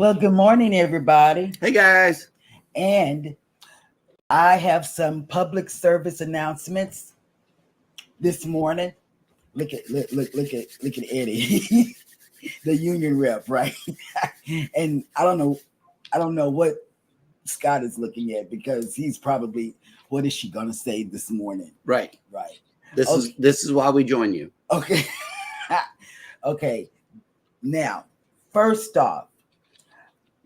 Well, good morning, everybody. Hey guys. And I have some public service announcements this morning. Look at Eddie, the union rep, right? And I don't know what Scott is looking at because he's probably, what is she gonna say this morning? Right. This is why we join you. Okay. Okay. Now, first off,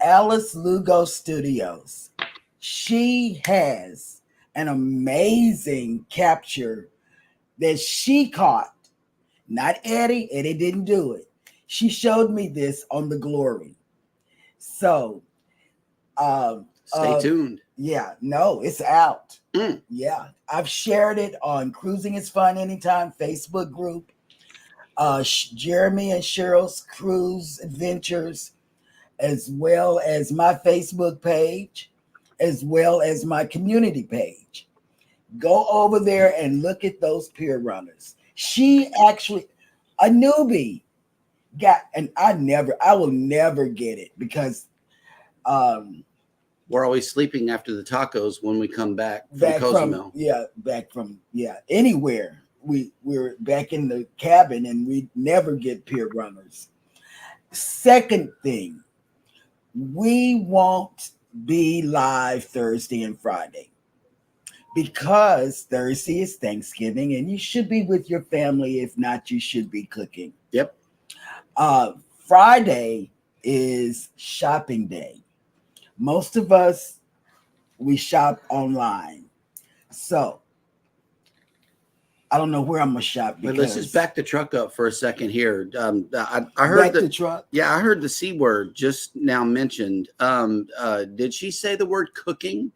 Alice Lugo Studios. She has an amazing capture that she caught. Not Eddie. Eddie didn't do it. She showed me this on the Glory. So, stay tuned. Yeah, no, it's out. Mm. Yeah, I've shared it on Cruising is Fun Anytime Facebook group. Jeremy and Cheryl's Cruise Adventures, as well as my Facebook page, as well as my community page. Go over there and look at those pier runners. She actually, a newbie, got, and I will never get it because we're always sleeping after the tacos when we come back from anywhere. We're back in the cabin and we never get pier runners. Second thing, we won't be live Thursday and Friday because Thursday is Thanksgiving and you should be with your family. If not, you should be cooking. Yep. Friday is shopping day. Most of us, we shop online. So I don't know where I'm gonna shop. But let's just back the truck up for a second here. I heard the truck. Yeah, I heard the C word just now mentioned. Did she say the word cooking,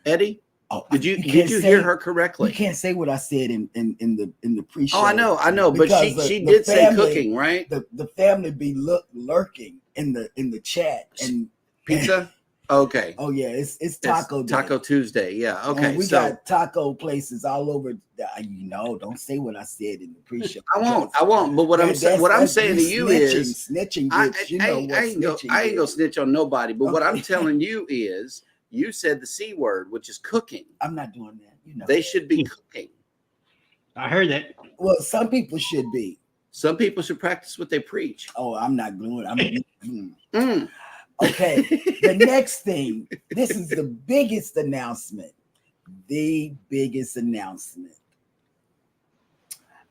Eddie? Oh, did you hear her correctly? You can't say what I said in the pre-show. Oh, I know, but she did say cooking, right? The family be lurking in the chat and pizza. Okay. Oh yeah, it's Taco Day. Taco Tuesday. Yeah. Okay. And we got taco places all over. Don't say what I said in the pre-show. I won't. But what I'm saying to you is snitching. I ain't gonna snitch on nobody. But what I'm telling you is, you said the C word, which is cooking. I'm not doing that. They should be cooking. I heard that. Well, some people should be. Some people should practice what they preach. Oh, I'm not doing it. Okay, the next thing, this is the biggest announcement. The biggest announcement.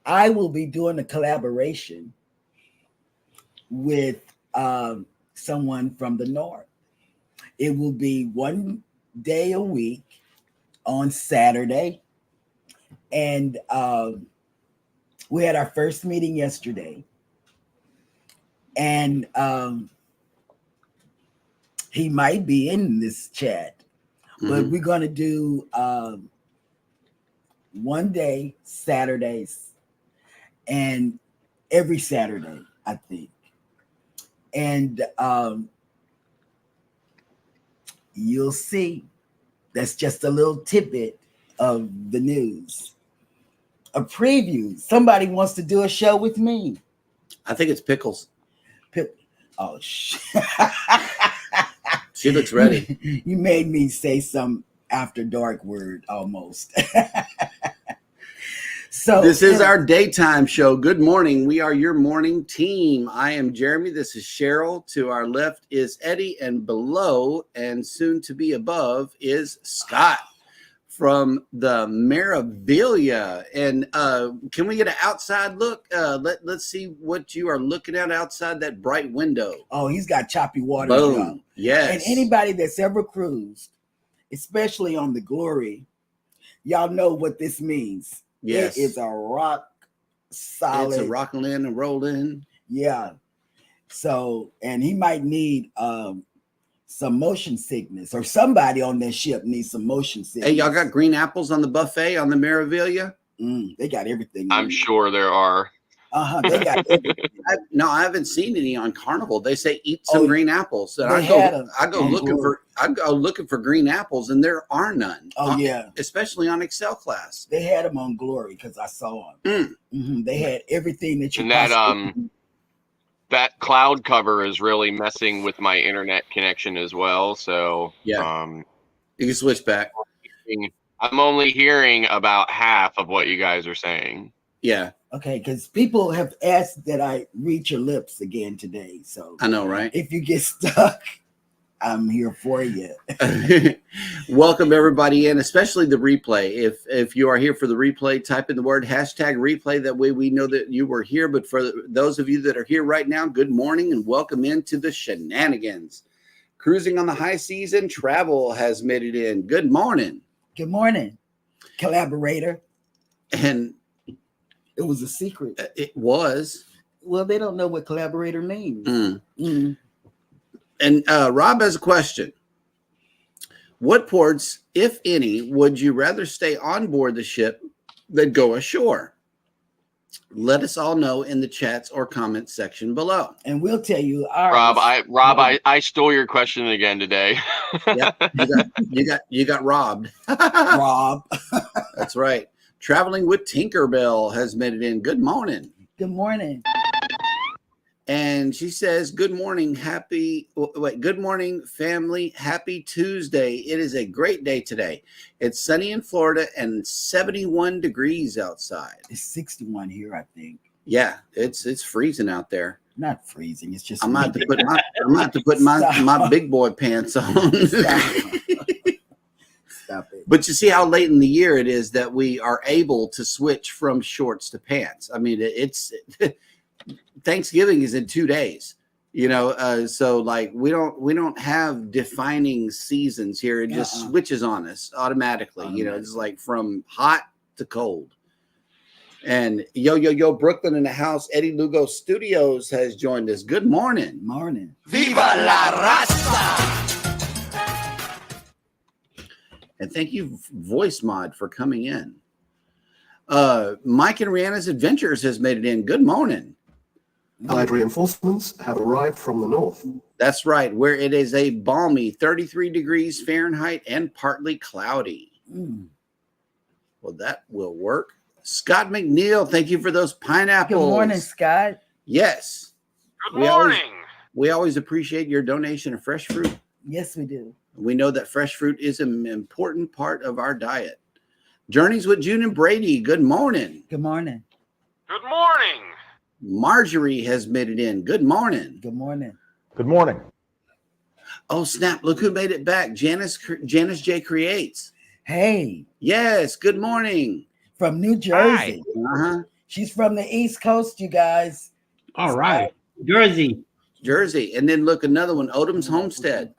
I will be doing a collaboration with someone from the North. It will be one day a week on Saturday. And we had our first meeting yesterday. And he might be in this chat, but we're going to do one day, Saturdays, and every Saturday, I think. And you'll see. That's just a little tidbit of the news. A preview. Somebody wants to do a show with me. I think it's Pickles. Oh, shit. She looks ready. You made me say some after dark word almost. So this is our daytime show. Good morning. We are your morning team. I am Jeremy. This is Cheryl. To our left is Eddie, and below and soon to be above is Scott from the Meraviglia. And can we get an outside look? Let's see what you are looking at outside that bright window. Oh, he's got choppy water. Boom. Yes. And anybody that's ever cruised, especially on the Glory, y'all know what this means. Yes. It is a rock solid. It's a rockin' in and rolled in. Yeah. So, and he might need some motion sickness, or somebody on that ship needs some motion sickness. Hey, y'all got green apples on the buffet on the Meraviglia? They got everything. I'm sure there are. They got everything. I haven't seen any on Carnival. They say eat some green apples, and I go looking for green apples, and there are none. Oh yeah, especially on Excel class. They had them on Glory because I saw them. They had everything that you. And that that cloud cover is really messing with my internet connection as well. So Yeah. You can switch back. I'm only hearing about half of what you guys are saying. Yeah. Okay, because people have asked that I read your lips again today. So I know, right? if you get stuck, I'm here for you. Welcome everybody in, especially the replay. If you are here for the replay, type in the word #replay. That way we know that you were here. But for those of you that are here right now, good morning and welcome into the shenanigans. Cruising on the high seas and travel has made it in. Good morning. Good morning, collaborator. And it was a secret. It was. Well, they don't know what collaborator means. And Rob has a question. What ports, if any, would you rather stay on board the ship than go ashore? Let us all know in the chats or comments section below. And we'll tell you ours. I stole your question again today. Yeah, you got robbed. Rob. That's right. Traveling with Tinkerbell has made it in. Good morning. Good morning. And she says, good morning, good morning, family. Happy Tuesday. It is a great day today. It's sunny in Florida and 71 degrees outside. It's 61 here, I think. Yeah, it's freezing out there. Not freezing. It's just I'm about to put my big boy pants on. Stop it. But you see how late in the year it is that we are able to switch from shorts to pants. I mean, it's Thanksgiving is in 2 days, so like we don't have defining seasons here. It just switches on us automatically. It's like from hot to cold. And yo, Brooklyn in the house. Eddie Lugo Studios has joined us. Good morning. Morning. Viva la raza. And thank you, Voice Mod, for coming in. Mike and J&S Adventures has made it in. Good morning. Allied reinforcements have arrived from the north. That's right, where it is a balmy 33 degrees Fahrenheit and partly cloudy. Well, that will work. Scott McNeil, thank you for those pineapples. Good morning, Scott. Yes. Good morning. We always appreciate your donation of fresh fruit. Yes, we do. We know that fresh fruit is an important part of our diet. Journeys with June and Brady. Good morning. Good morning. Good morning. Marjorie has made it in. Good morning. Good morning. Good morning. Oh, snap. Look who made it back. Janice J. Creates. Hey. Yes. Good morning. From New Jersey. Uh-huh. She's from the East Coast, you guys. All right. Jersey. And then look, another one. Odom's Homestead.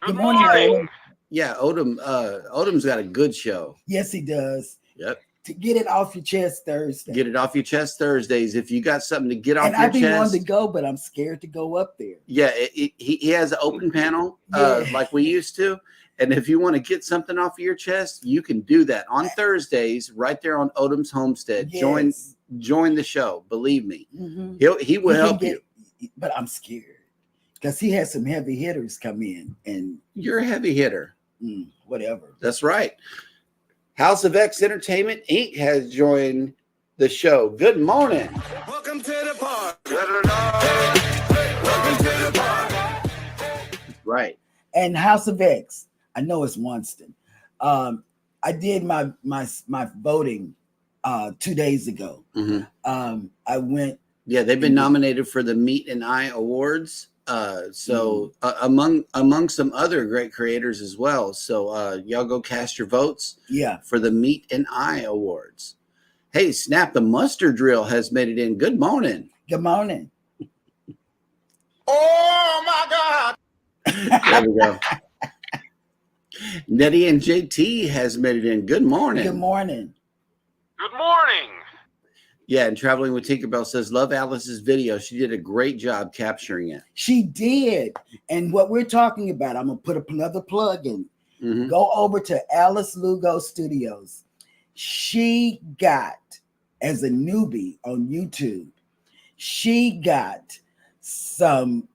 Good morning. Yeah, Odom's got a good show. Yes, he does. Yep. To get it off your chest Thursday. Get it off your chest Thursdays. If you got something to get off and your I've been chest. wanting to go, but I'm scared to go up there. Yeah, he has an open panel like we used to. And if you want to get something off of your chest, you can do that on Thursdays right there on Odom's Homestead. Yes. Join the show. Believe me. Mm-hmm. He will help you. But I'm scared because he has some heavy hitters come in. And you're a heavy hitter. Whatever. That's right. House of X Entertainment Inc. has joined the show. Good morning. Welcome to the park. Welcome to the park. Right. And House of X. I know it's Winston. I did my voting 2 days ago. I went. Yeah, they've been nominated for the Meat and Eye Awards. Among some other great creators as well. So y'all go cast your votes. Yeah. For the Meat and Eye Awards. Hey, Snap, the Mustard Drill has made it in. Good morning. Good morning. Oh my God. There we go. Nettie and JT has made it in. Good morning. Good morning. Good morning. Yeah, and Traveling with Tinkerbell says, love Alice's video. She did a great job capturing it. She did. And what we're talking about, I'm going to put another plug in. Go over to Alice Lugo Studios. She got, as a newbie on YouTube, she got some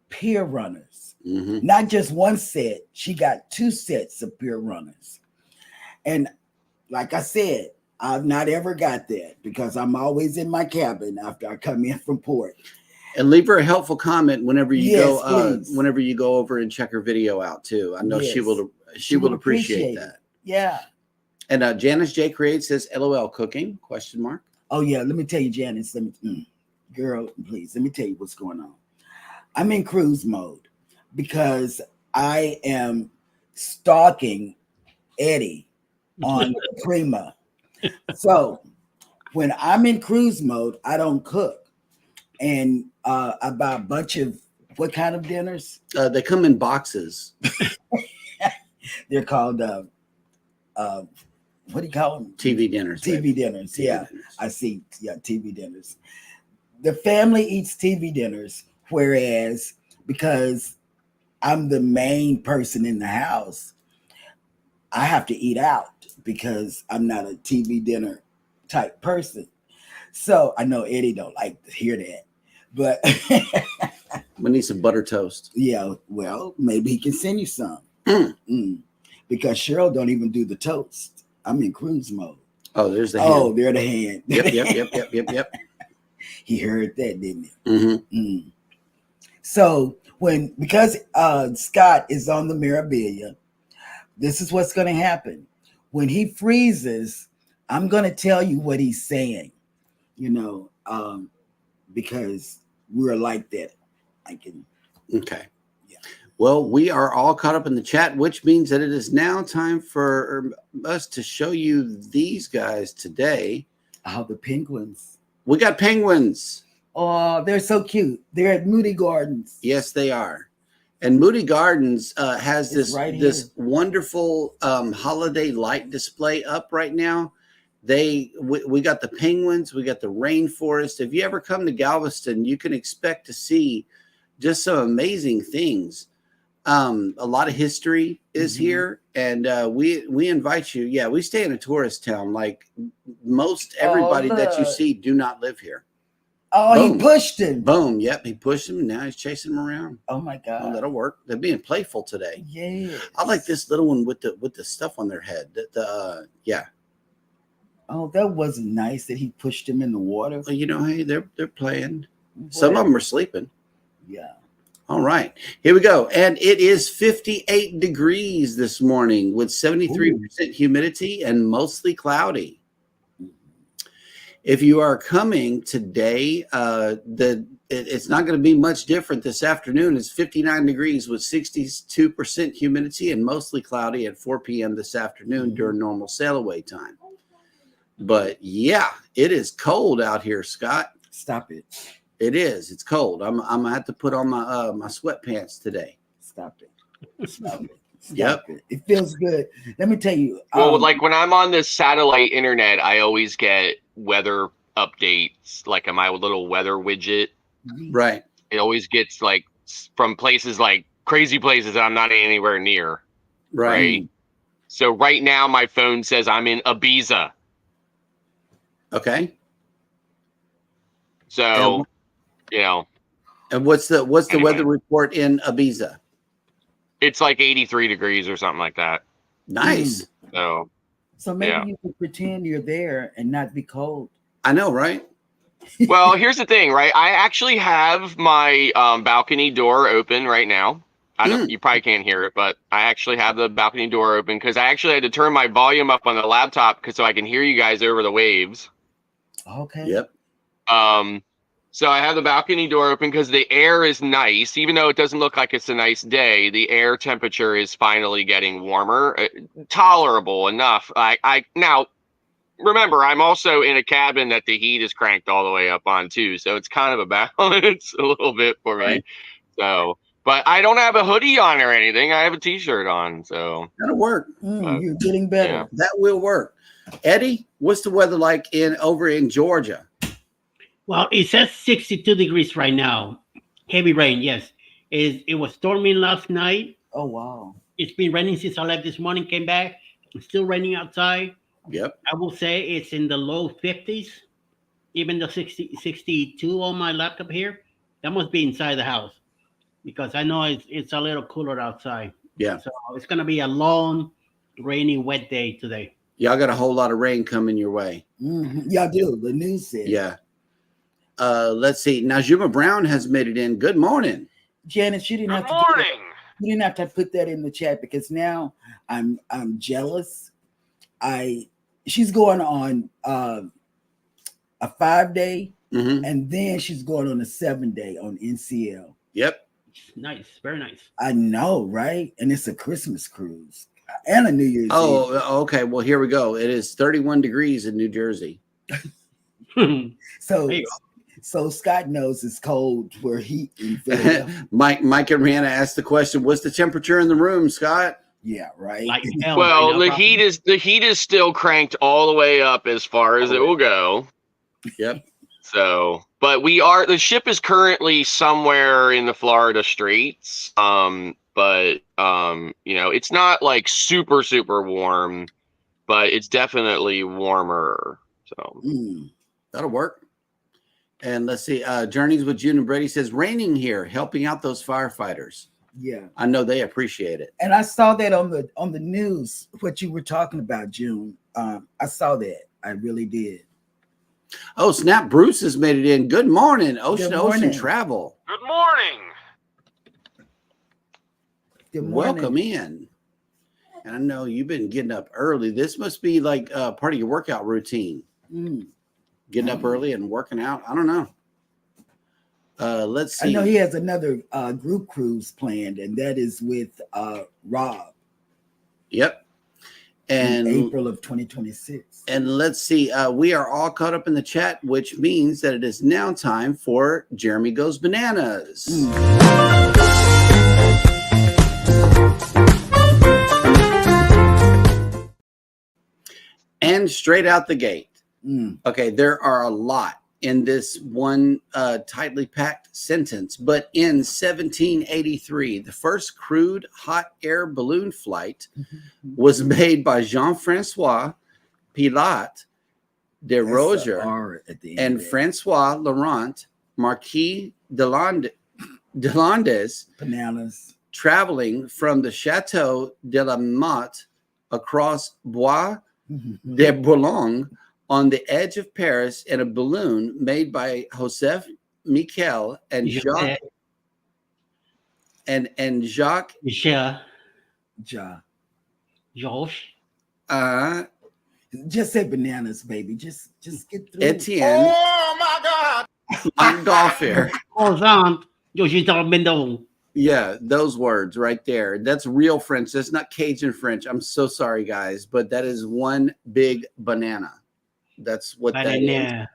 pier runners. Not just one set. She got 2 sets of pier runners. And like I said, I've not ever got that because I'm always in my cabin after I come in from port. And leave her a helpful comment whenever you Yes, go. please. Whenever you go over and check her video out too. I know she Yes. will. She will appreciate that. It. Yeah. And Janice J Creates says, "LOL cooking?" ? Oh yeah. Let me tell you, Janice. Girl, please. Let me tell you what's going on. I'm in cruise mode because I am stalking Eddie on Prima. So when I'm in cruise mode, I don't cook. And I buy a bunch of what kind of dinners? They come in boxes. They're called what do you call them? TV dinners. TV dinners. TV Yeah, dinners. I see. Yeah, TV dinners. The family eats TV dinners, whereas because I'm the main person in the house, I have to eat out because I'm not a TV dinner type person. So I know Eddie don't like to hear that, but We need some butter toast. yeah, well, maybe he can send you some. Because Cheryl don't even do the toast. I'm in cruise mode. Oh, there's the Oh, hand. they're the hand. Yep. He heard that, didn't he? Mm-hmm. So because Scott is on the Mirabilia, this is what's going to happen. When he freezes, I'm going to tell you what he's saying, because we're like that. Okay. Yeah. Well, we are all caught up in the chat, which means that it is now time for us to show you these guys today. Oh, the penguins. We got penguins. Oh, they're so cute. They're at Moody Gardens. Yes, they are. And Moody Gardens has It's this wonderful holiday light display up right now. We got the penguins, we got the rainforest. If you ever come to Galveston, you can expect to see just some amazing things. A lot of history is here, and we invite you. Yeah, we stay in a tourist town. Like most everybody that you see do not live here. Oh, Boom. He pushed him. Boom. Yep, he pushed him. Now he's chasing him around. Oh my God. Oh, that'll work. They're being playful today. Yeah. I like this little one with the stuff on their head. Yeah. Oh, that wasn't nice that he pushed him in the water. Well, hey, they're playing. Some of them are sleeping. Yeah. All right, here we go. And it is 58 degrees this morning with 73% humidity and mostly cloudy. If you are coming today, it's not going to be much different this afternoon. It's 59 degrees with 62% humidity and mostly cloudy at 4 p.m. this afternoon during normal sail away time. But yeah, it is cold out here, Scott. Stop it. It is. It's cold. I'm gonna have to put on my my sweatpants today. Stop it. Stop it. Yep. It feels good. Let me tell you. Well, like when I'm on this satellite internet, I always get weather updates, like on my little weather widget. Right. It always gets like from places like crazy places that I'm not anywhere near. Right. So right now my phone says I'm in Ibiza. Okay. So, And what's the weather report in Ibiza? It's like 83 degrees or something like that. Nice. So maybe you can pretend you're there and not be cold. I know, right? Well, here's the thing, right? I actually have my balcony door open right now. You probably can't hear it, but I actually have the balcony door open because I actually had to turn my volume up on the laptop so I can hear you guys over the waves. Okay. Yep. So I have the balcony door open because the air is nice, even though it doesn't look like it's a nice day. The air temperature is finally getting warmer, tolerable enough. Now, remember, I'm also in a cabin that the heat is cranked all the way up on too, so it's kind of a balance a little bit for me. So, but I don't have a hoodie on or anything. I have a t-shirt on, so that'll work. You're getting better. Yeah. That will work. Eddie, what's the weather like over in Georgia? Well, it says 62 degrees right now. Heavy rain, yes. It was storming last night. Oh, wow. It's been raining since I left this morning, came back. It's still raining outside. Yep. I will say it's in the low 50s, even the 62 on my laptop here. That must be inside the house because I know it's a little cooler outside. Yeah. So it's going to be a long, rainy, wet day today. Y'all got a whole lot of rain coming your way. Y'all do. The news said. Yeah. Let's see. Najuma Brown has made it in. Good morning. Janice, you didn't have to do that. You didn't have to put that in the chat because now I'm jealous. She's going on a 5-day and then she's going on a 7-day on NCL. Yep. Nice, very nice. I know, right? And it's a Christmas cruise and a New Year's Eve. Okay. Well, here we go. It is 31 degrees in New Jersey. So Scott knows it's cold where he in Philadelphia. Mike and Rihanna asked the question, what's the temperature in the room, Scott? Yeah, right. Like hell Well, right now, the heat is still cranked all the way up as far as it will go. Yep. So, but the ship is currently somewhere in the Florida Straits. It's not like super, super warm, but it's definitely warmer. So that'll work. And let's see. Journeys with June and Brady says, raining here, helping out those firefighters. Yeah. I know they appreciate it. And I saw that on the news, what you were talking about, June. I saw that. I really did. Oh, snap. Bruce has made it in. Good morning. Ocean Travel. Good morning. Good morning. Welcome in. And I know you've been getting up early. This must be like part of your workout routine. Getting up early and working out. I don't know. Let's see. I know he has another group cruise planned, and that is with Rob. Yep. And in April of 2026. And let's see. We are all caught up in the chat, which means that it is now time for Jeremy Goes Bananas. And straight out the gate. Okay, there are a lot in this one tightly packed sentence, but in 1783, the first crewed hot air balloon flight was made by Jean-Francois Pilat de Roger and Francois Laurent Marquis de Landes, Bananas, traveling from the Chateau de la Motte across Bois de Boulogne on the edge of Paris in a balloon made by Joseph Michel and Jacques Michel. Josh. Just say bananas, baby. Just get through. Etienne. Oh my God. Montgolfier. Yeah, those words right there. That's real French. That's not Cajun French. I'm so sorry, guys, but that is one big banana. That's what that is.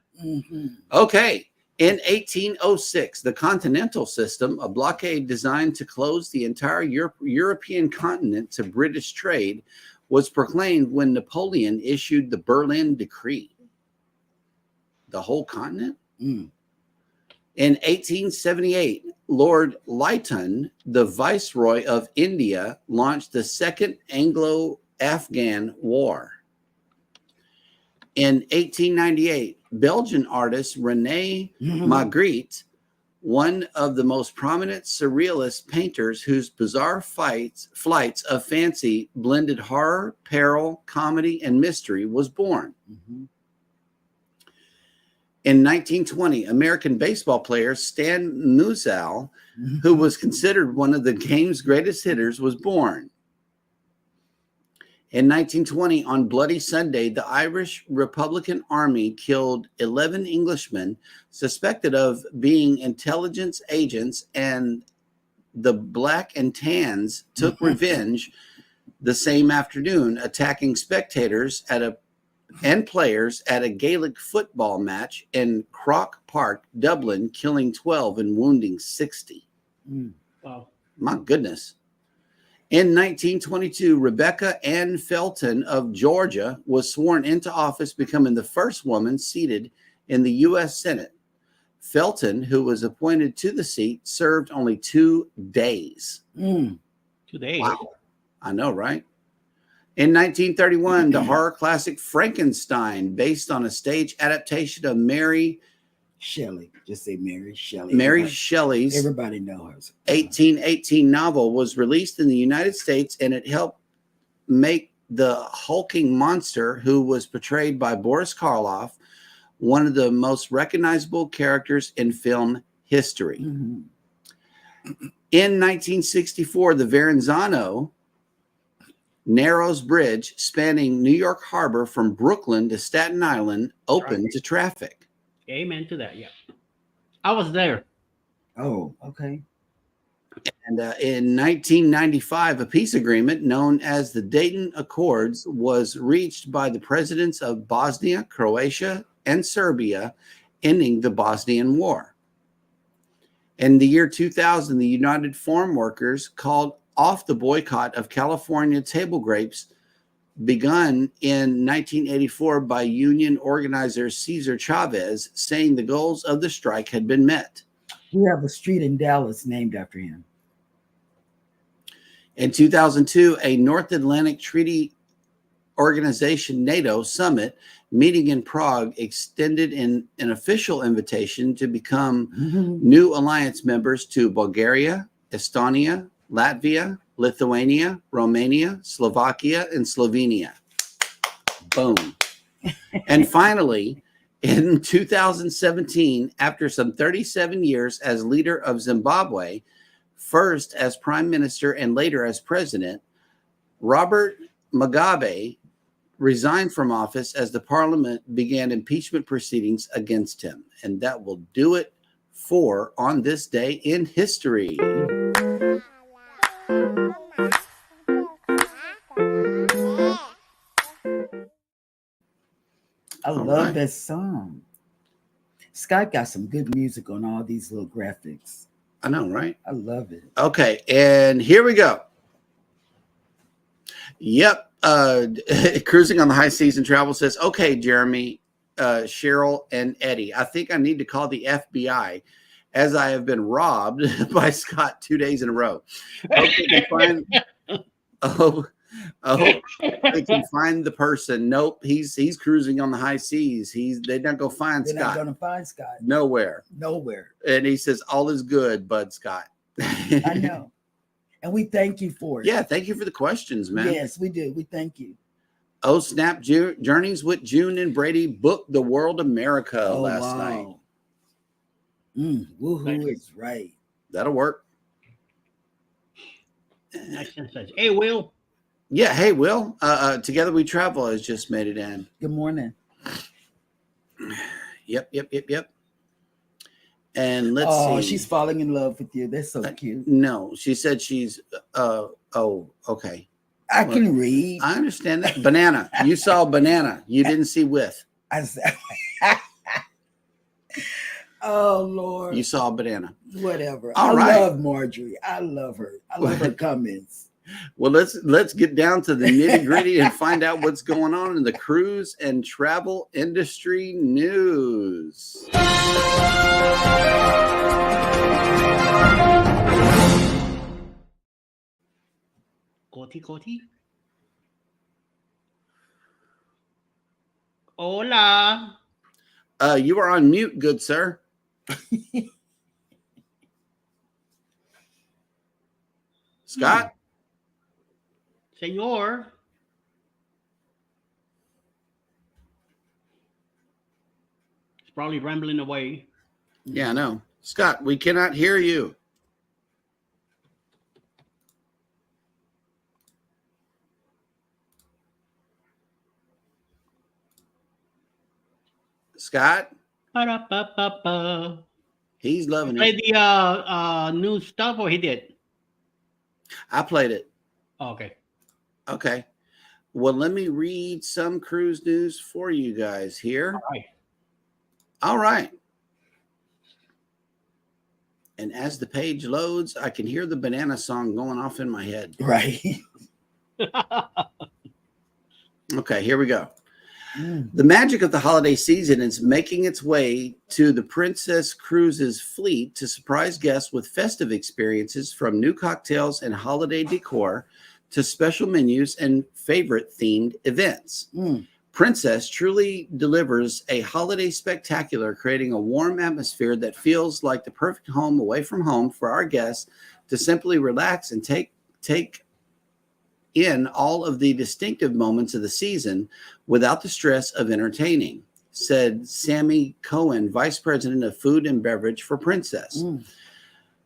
Okay. In 1806, the Continental System, a blockade designed to close the entire European continent to British trade, was proclaimed when Napoleon issued the Berlin Decree. The whole continent? In 1878, Lord Lytton, the Viceroy of India, launched the Second Anglo-Afghan War. In 1898, Belgian artist René Magritte, one of the most prominent surrealist painters whose bizarre flights of fancy blended horror, peril, comedy, and mystery, was born. In 1920, American baseball player Stan Musial, who was considered one of the game's greatest hitters, was born. In 1920, on Bloody Sunday, the Irish Republican Army killed 11 Englishmen suspected of being intelligence agents, and the Black and Tans took revenge the same afternoon, attacking spectators and players at a Gaelic football match in Croke Park, Dublin, killing 12 and wounding 60. Wow. My goodness. In 1922, Rebecca Ann Felton of Georgia was sworn into office, becoming the first woman seated in the U.S. Senate. Felton, who was appointed to the seat, served only 2 days. 2 days? Wow. I know, right? In 1931, the horror classic Frankenstein, based on a stage adaptation of Mary Shelley. Just say Mary Shelley. Mary Shelley's Everybody knows her. 1818 novel, was released in the United States, and it helped make the hulking monster who was portrayed by Boris Karloff, one of the most recognizable characters in film history. Mhm. In 1964, the Verrazano Narrows Bridge spanning New York Harbor from Brooklyn to Staten Island opened to traffic. Amen to that. Yeah, I was there. Oh, okay. And in 1995, a peace agreement known as the Dayton Accords was reached by the presidents of Bosnia, Croatia, and Serbia, ending the Bosnian War. In the year 2000, the United Farm Workers called off the boycott of California table grapes begun in 1984 by union organizer Cesar Chavez, saying the goals of the strike had been met. We have a street in Dallas named after him. In 2002, a North Atlantic Treaty Organization NATO summit meeting in Prague extended an official invitation to become new alliance members to Bulgaria, Estonia, Latvia, Lithuania, Romania, Slovakia, and Slovenia. Boom. And finally, in 2017, after some 37 years as leader of Zimbabwe, first as prime minister and later as president, Robert Mugabe resigned from office as the parliament began impeachment proceedings against him. And that will do it for On This Day in History. I love that song. Scott got some good music on all these little graphics. I know, right? I love it. Okay, and here we go. Yep. Cruising on the High Seas and Travel says, okay, Jeremy, Cheryl, and Eddie, I think I need to call the FBI as I have been robbed by Scott 2 days in a row. I hope they can find the person. Nope, he's cruising on the high seas. They're not gonna find They're Scott. not gonna find Scott. Nowhere. And he says, all is good, Bud Scott. I know. And we thank you for it. Yeah, thank you for the questions, man. Yes, we do. We thank you. Oh, snap. Journeys with June and Brady booked the World America last night. Woohoo is right. That'll work. Hey, Will. Yeah, hey, Will. Together We Travel has just made it in. Good morning. Yep. And let's see. Oh, she's falling in love with you. That's so cute. No, she said she's, okay. I can read. I understand that. Banana. You saw banana. You didn't see with. I said, oh, Lord. You saw a banana. Whatever. All I right. love Marjorie. I love her. I love her comments. Well, let's get down to the nitty gritty and find out what's going on in the cruise and travel industry news. Coti. Hola. You are on mute, good sir. Scott? Senor. It's probably rambling away. Yeah, I know. Scott, we cannot hear you. Scott? Ba-da-ba-ba-ba. He's loving Play it. the new stuff, or he did? I played it. Oh, okay. Okay. Well, let me read some cruise news for you guys here. All right. And as the page loads, I can hear the banana song going off in my head. Right. Okay, here we go. The magic of the holiday season is making its way to the Princess Cruises fleet to surprise guests with festive experiences, from new cocktails and holiday decor to special menus and favorite themed events. Princess truly delivers a holiday spectacular, creating a warm atmosphere that feels like the perfect home away from home for our guests to simply relax and take in all of the distinctive moments of the season without the stress of entertaining, said Sammy Cohen, Vice President of Food and Beverage for Princess.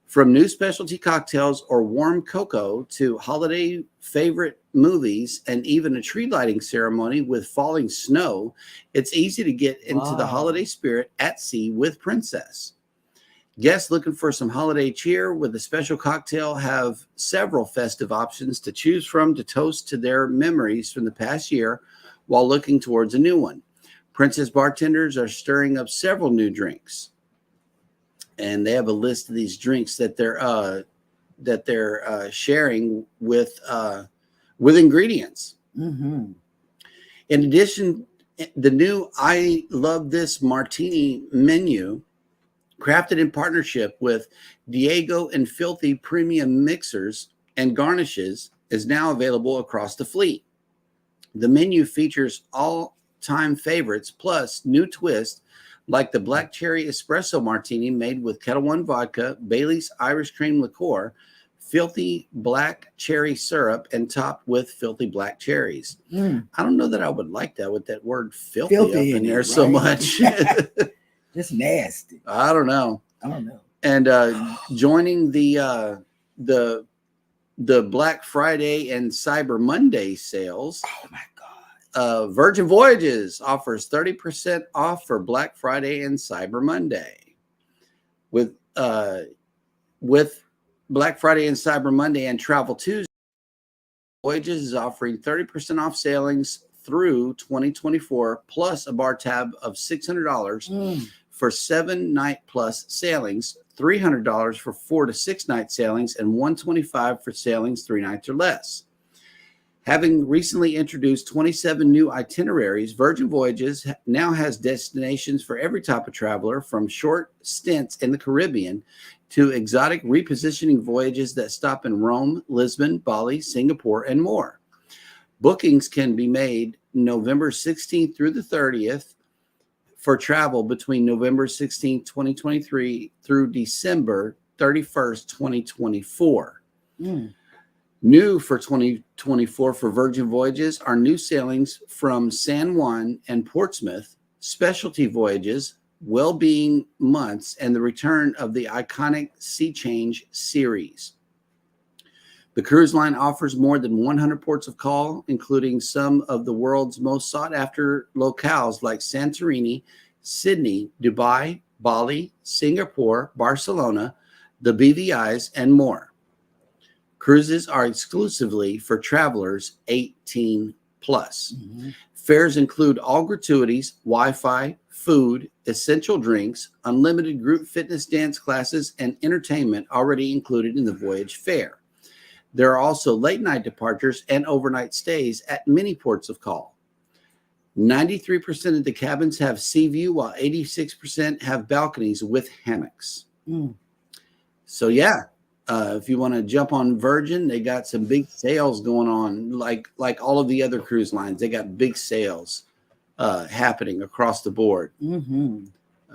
From new specialty cocktails or warm cocoa to holiday favorite movies and even a tree lighting ceremony with falling snow, it's easy to get into the holiday spirit at sea with Princess. Guests looking for some holiday cheer with a special cocktail have several festive options to choose from to toast to their memories from the past year while looking towards a new one. Princess bartenders are stirring up several new drinks, and they have a list of these drinks that they're sharing with ingredients. In addition, the new I Love This Martini menu, crafted in partnership with Diego and Filthy Premium Mixers and Garnishes, is now available across the fleet. The menu features all-time favorites plus new twists like the Black Cherry Espresso Martini made with Kettle One vodka, Bailey's Irish Cream Liqueur, Filthy Black Cherry Syrup, and topped with Filthy Black Cherries. I don't know that I would like that with that word filthy up in there so much. It's nasty. I don't know. And joining the Black Friday and Cyber Monday sales. Oh my God. Virgin Voyages offers 30% off for Black Friday and Cyber Monday. With Black Friday and Cyber Monday and Travel Tuesday, Voyages is offering 30% off sailings through 2024, plus a bar tab of $600 for 7-night plus sailings, $300 for 4 to 6 night sailings, and $125 for sailings 3 nights or less. Having recently introduced 27 new itineraries, Virgin Voyages now has destinations for every type of traveler, from short stints in the Caribbean to exotic repositioning voyages that stop in Rome, Lisbon, Bali, Singapore, and more. Bookings can be made November 16th through the 30th for travel between November 16th, 2023 through December 31st, 2024. New for 2024 for Virgin Voyages are new sailings from San Juan and Portsmouth, specialty voyages, well-being months, and the return of the iconic Sea Change series. The cruise line offers more than 100 ports of call, including some of the world's most sought-after locales like Santorini, Sydney, Dubai, Bali, Singapore, Barcelona, the BVIs, and more. Cruises are exclusively for travelers 18 plus. Fares include all gratuities, Wi-Fi, food, essential drinks, unlimited group fitness dance classes, and entertainment already included in the voyage fare. There are also late night departures and overnight stays at many ports of call. 93% of the cabins have sea view, while 86% have balconies with hammocks. So yeah, if you want to jump on Virgin, they got some big sales going on, like all of the other cruise lines. They got big sales happening across the board.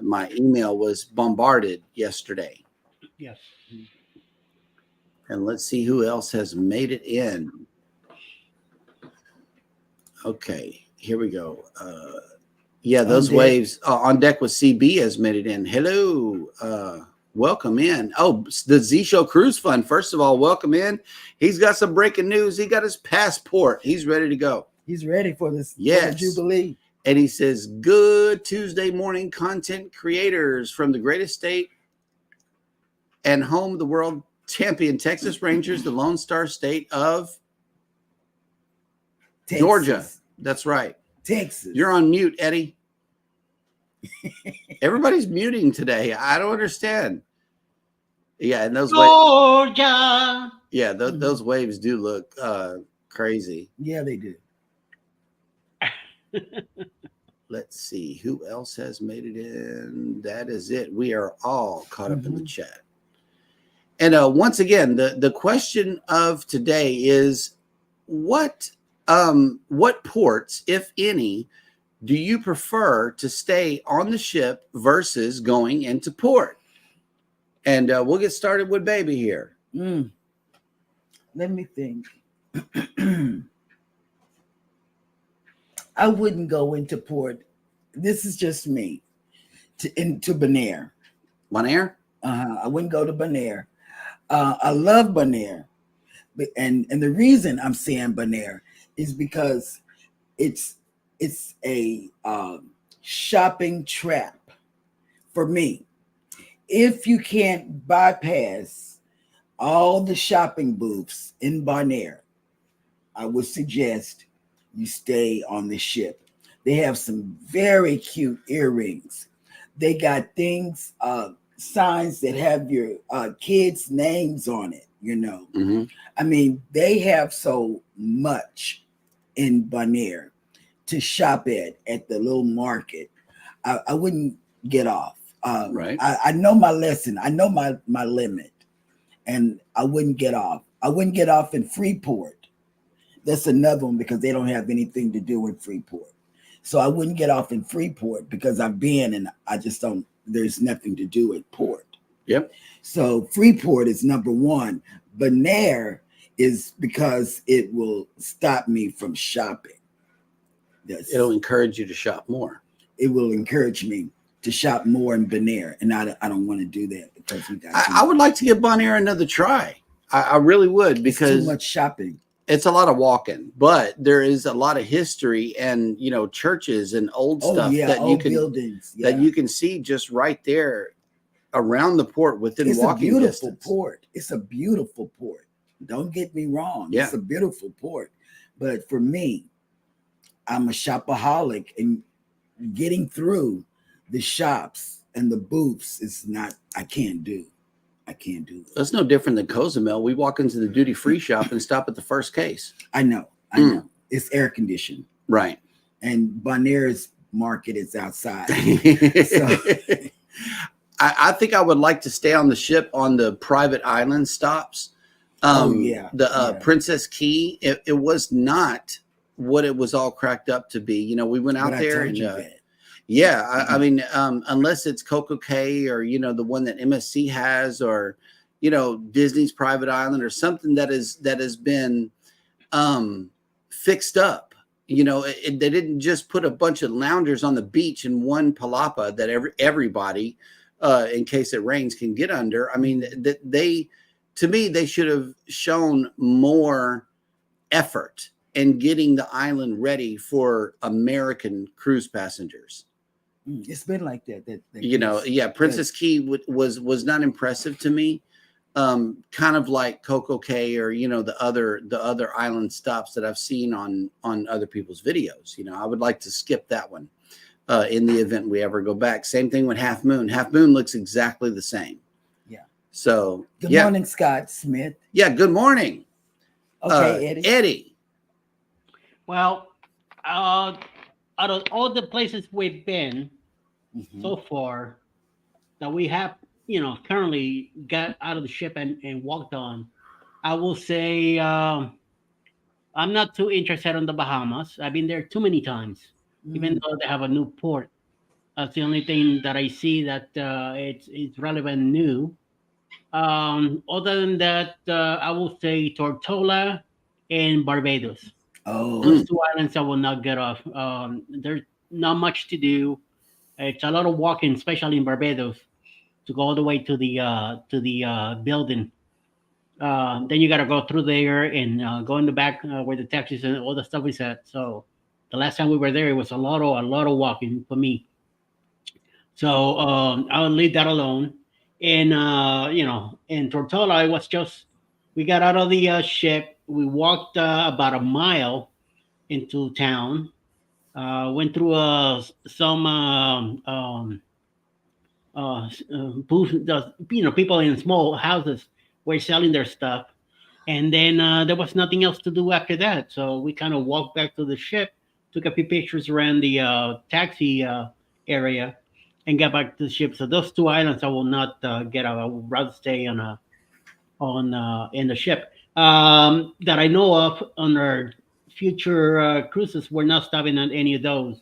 My email was bombarded yesterday. Yes. And let's see who else has made it in. Okay, here we go. Yeah, those waves on deck with CB has made it in. Hello. Welcome in. Oh, the Z Show Cruise Fund. First of all, welcome in. He's got some breaking news. He got his passport. He's ready to go. He's ready for this Jubilee. And he says, good Tuesday morning, content creators from the greatest state and home of the world champion, Texas Rangers, the Lone Star State of Texas. Georgia. That's right. Texas. You're on mute, Eddie. Everybody's muting today. I don't understand. Yeah, and those Georgia. Yeah, those waves do look crazy. Yeah, they do. Let's see who else has made it in. That is it. We are all caught up in the chat. And once again, the question of today is what ports, if any, do you prefer to stay on the ship versus going into port? And we'll get started with Baby here. Let me think. I wouldn't go into port. This is just me. Into Bonaire. Bonaire? I wouldn't go to Bonaire. I love Bonaire, and the reason I'm saying Bonaire is because it's a shopping trap for me. If you can't bypass all the shopping booths in Bonaire, I would suggest you stay on the ship. They have some very cute earrings. They got things, signs that have your kids' names on it, you know. Mm-hmm. I mean, they have so much in Bonaire to shop at the little market. I wouldn't get off. Right. I know my lesson. I know my limit, and I wouldn't get off. I wouldn't get off in Freeport. That's another one because they don't have anything to do in Freeport. So I wouldn't get off in Freeport because I've been and I just don't. There's nothing to do at port. Yep. So Freeport is number one. Bonaire is because it will stop me from shopping. It'll encourage you to shop more. It will encourage me to shop more in Bonaire, and I don't want to do that because we got. I would like to give Bonaire another try. I really would, because it's too much shopping. It's a lot of walking, but there is a lot of history and, you know, churches and old stuff that old you can buildings that you can see just right there around the port within it's walking a beautiful distance. port. It's a beautiful port. Don't get me wrong. Yeah. It's a beautiful port. But for me, I'm a shopaholic, and getting through the shops and the booths is not, I can't do it. That's no different than Cozumel. We walk into the duty-free shop and stop at the first case. I know. It's air conditioned. Right. And Bonaire's market is outside. I think I would like to stay on the ship on the private island stops. Princess Key, it was not what it was all cracked up to be. You know, we went out there and I mean, unless it's Coco Cay or, you know, the one that MSC has, or, you know, Disney's private island or something that has been fixed up. You know, they didn't just put a bunch of loungers on the beach in one palapa that everybody, in case it rains, can get under. I mean, to me, they should have shown more effort in getting the island ready for American cruise passengers. It's been like that. You know, Princess Key was not impressive to me. Kind of like Coco Cay or, you know, the other island stops that I've seen on other people's videos. You know, I would like to skip that one in the event we ever go back. Same thing with Half Moon. Half Moon looks exactly the same. Yeah. So good morning, Scott Smith. Yeah. Good morning. Okay, Eddie. Well, out of all the places we've been so far that we have, you know, currently got out of the ship and walked on, I will say I'm not too interested in the Bahamas. I've been there too many times, even though they have a new port. That's the only thing that I see that it's relevant new. Other than that, I will say Tortola and Barbados. Those two islands I will not get off. There's not much to do. It's a lot of walking, especially in Barbados, to go all the way to the building. Then you got to go through there and go in the back where the taxis and all the stuff is at. So the last time we were there, it was a lot of walking for me. So I'll leave that alone. And you know, in Tortola, it was just we got out of the ship. We walked about a mile into town. Went through some booths. You know, people in small houses were selling their stuff, and then there was nothing else to do after that. So we kind of walked back to the ship, took a few pictures around the taxi area, and got back to the ship. So those two islands I will not get out. I would rather stay in the ship. That I know of on our future cruises, we're not stopping on any of those.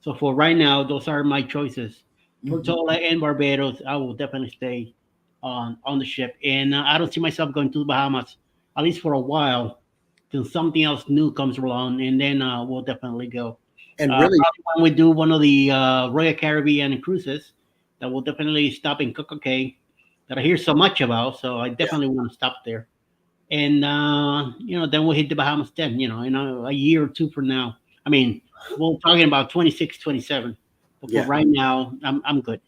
So for right now, those are my choices. Tortola and Barbados, I will definitely stay on the ship. And I don't see myself going to the Bahamas, at least for a while. till something else new comes along, and then we'll definitely go. And really, Probably when we do one of the Royal Caribbean cruises, that we'll definitely stop in Coco Cay, that I hear so much about. So I definitely want to stop there. And then we'll hit the Bahamas then, in a year or two from now. I mean, we're talking about 26, 27. But Yeah. for right now, I'm good.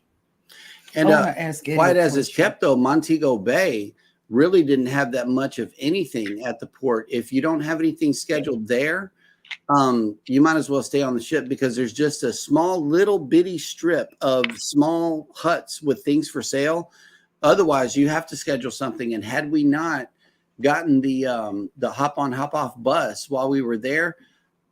and I want to ask Eddie quiet a as it's question. kept, though, Montego Bay really didn't have that much of anything at the port. If you don't have anything scheduled there, you might as well stay on the ship, because there's just a small little bitty strip of small huts with things for sale. Otherwise, you have to schedule something. And had we not gotten the hop on hop off bus while we were there,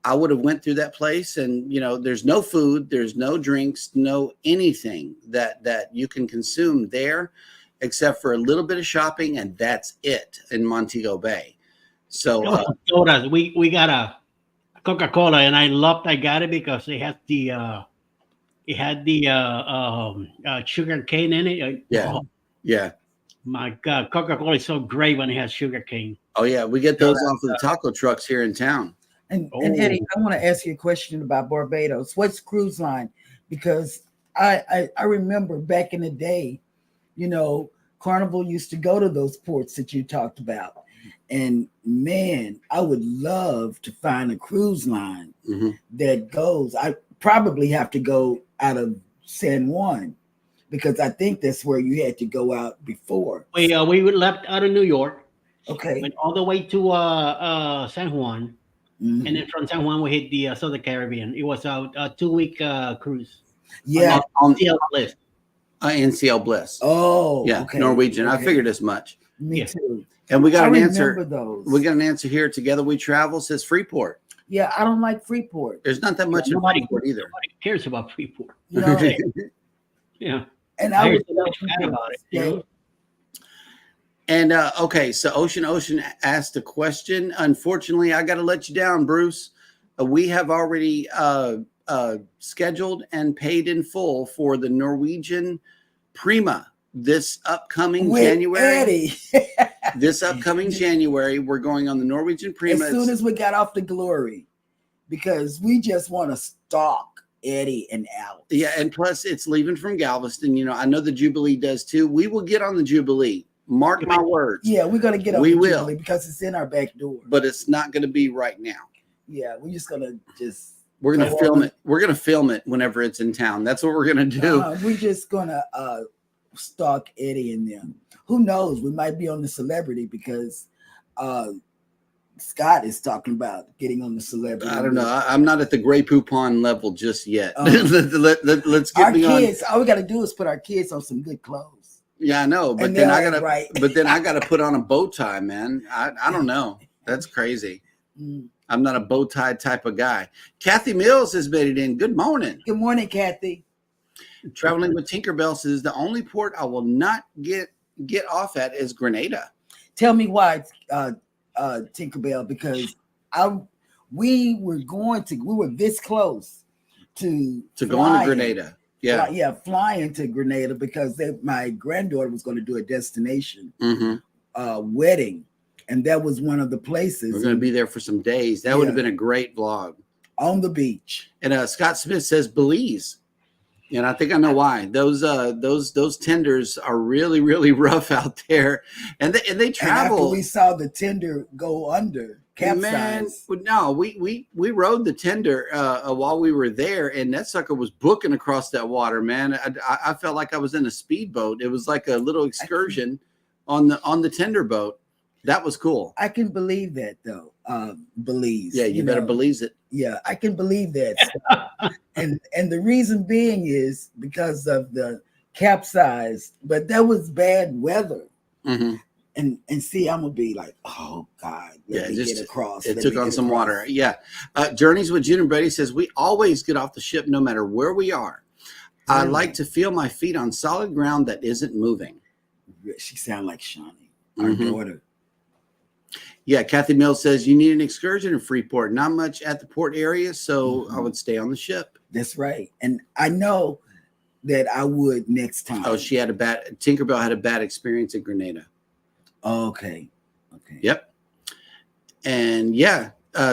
I would have went through that place, and there's no food, there's no drinks, no anything that you can consume there, except for a little bit of shopping, and that's it in Montego Bay. So Sodas. We got a Coca-Cola, and I got it because it had the sugar cane in it. Yeah. Oh, yeah. my God, Coca-Cola is so great when it has sugar cane. Oh yeah, we get those off of the taco trucks here in town. And Oh. Eddie, I want to ask you a question about Barbados. What's cruise line? Because I remember back in the day, Carnival used to go to those ports that you talked about. And man, I would love to find a cruise line that goes. I probably have to go out of San Juan, because I think that's where you had to go out before. We left out of New York, Okay. went all the way to San Juan, Mhm. and then from San Juan we hit the Southern Caribbean. It was a 2-week cruise. Yeah. On CL Bliss. NCL Bliss. Oh, Yeah, okay. Norwegian. I Okay. figured as much. Me Yeah. too. And we got I an remember answer. those. We got an answer here. Together we travel, says Freeport. Yeah, I don't like Freeport. There's not that much in Nobody Freeport either. cares about Freeport. You know, Yeah. and I I hear would so tell much bad people about it, stay. And okay, so Ocean asked a question. Unfortunately, I got to let you down, Bruce. We have already scheduled and paid in full for the Norwegian Prima this upcoming With January. Eddie. This upcoming January, we're going on the Norwegian Prima. As soon as we got off the Glory, because we just want to stalk Eddie and Alex. Yeah, and plus it's leaving from Galveston. I know the Jubilee does too. We will get on the Jubilee. Mark my words. Yeah, we're gonna get on We the will. Jubilee because it's in our back door. But it's not going to be right now. Yeah, we're just gonna We're going to go film on. it. We're going to film it whenever it's in town. That's what we're going to do. We're just gonna stalk Eddie and them. Who knows? We might be on the Celebrity, because Scott is talking about getting on the Celebrity. I don't know. I'm not at the Grey Poupon level just yet. Let's get Our me on. kids, all we gotta do is put our kids on some good clothes. Yeah, I know, but And then they'll I gotta. act right. But then I gotta put on a bow tie, man. I don't know. That's crazy. Mm. I'm not a bow tie type of guy. Kathy Mills has made it in. Good morning. Good morning, Kathy. Traveling with Tinkerbell says the only port I will not get off at is Grenada. Tell me why, Tinkerbell, because we were this close to Go on to flying. Grenada. Yeah. Flying to Grenada, because my granddaughter was going to do a destination wedding, and that was one of the places. We're going to be there for some days. That would have been a great vlog. On the beach. And Scott Smith says Belize. And I think I know why. Those tenders are really, really rough out there, and they travel. And after we saw the tender go under, capsize. Man, no, we rode the tender while we were there, and that sucker was booking across that water, man. I felt like I was in a speedboat. It was like a little excursion on the tender boat. That was cool. I can believe that, though. Belize. Yeah, you better believe it. Yeah, I can believe that. and the reason being is because of the capsize, but that was bad weather. Mm-hmm. And see, I'm gonna be like, oh God, let me get across. It took on some water. Yeah. Journeys with June and Brady says we always get off the ship no matter where we are. I like to feel my feet on solid ground that isn't moving. She sounds like Shawnee, our daughter. Yeah, Kathy Mills says you need an excursion in Freeport. Not much at the port area, so I would stay on the ship. That's right. And I know that I would next time. Oh, Tinkerbell had a bad experience at Grenada. Okay. Yep. And yeah,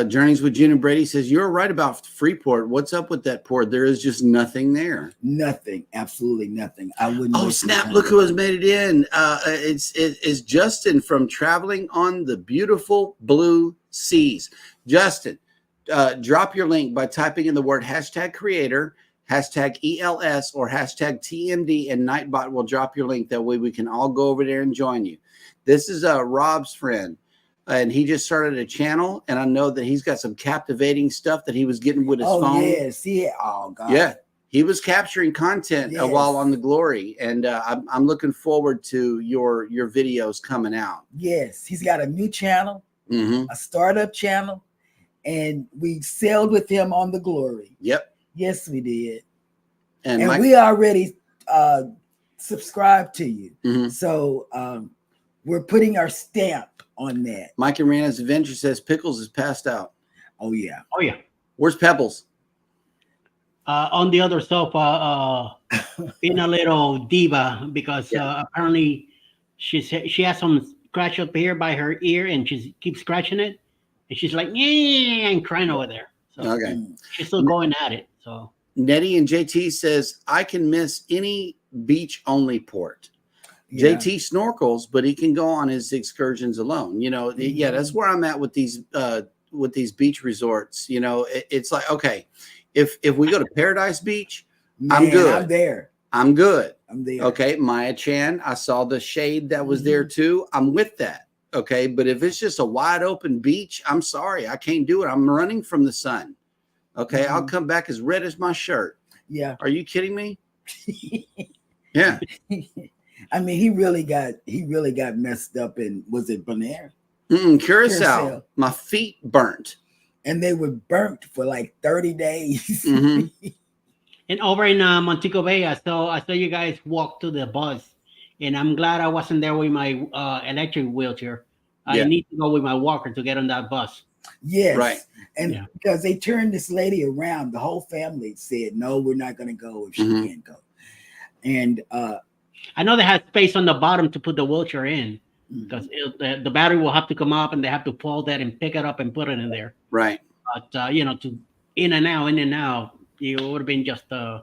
Journeys with June and Brady says, you're right about Freeport. What's up with that port? There is just nothing there. Nothing, absolutely nothing. I wouldn't. Oh, waste my snap. time. Look who has made it in. It's Justin from Traveling on the Beautiful Blue Seas. Justin, drop your link by typing in the word #creator, #ELS, or #TMD, and Nightbot will drop your link. That way we can all go over there and join you. This is Rob's friend. And he just started a channel, and I know that he's got some captivating stuff that he was getting with his phone. Yes, yeah. Oh God. Yeah, he was capturing content while on the Glory, and I'm looking forward to your videos coming out. Yes, he's got a new channel, Mm-hmm. a startup channel, and we sailed with him on the Glory. Yep. Yes, we did, And we already subscribed to you, Mhm. so we're putting our stamp on that. Mike and J&S Adventures says Pickles is passed out. Oh yeah. Oh yeah. Where's Pebbles? On the other sofa, being a little diva because apparently she has some scratch up here by her ear, and she keeps scratching it, and she's like, yeah, and crying over there. So Okay. she's still going at it. So Nettie and JT says I can miss any beach only port. Yeah. JT snorkels, but he can go on his excursions alone. You know, yeah, that's where I'm at with these beach resorts. You know, it's like, okay, if we go to Paradise Beach, I'm good. I'm there. I'm good. I'm there. Okay, Maya Chan, I saw the shade that was there too. I'm with that. Okay, but if it's just a wide open beach, I'm sorry, I can't do it. I'm running from the sun. Okay, I'll come back as red as my shirt. Yeah. Are you kidding me? Yeah. I mean, he really got messed up in, was it Bonaire? Curacao. My feet burnt. And they were burnt for like 30 days. Mhm. and over in Montego Bay, I saw you guys walk to the bus, and I'm glad I wasn't there with my electric wheelchair. I need to go with my walker to get on that bus. Yes. Right. And because they turned this lady around, the whole family said, no, we're not going to go if she can't go. And I know they had space on the bottom to put the wheelchair in, because the battery will have to come up, and they have to pull that and pick it up and put it in there. Right. But to in and out, it would have been just an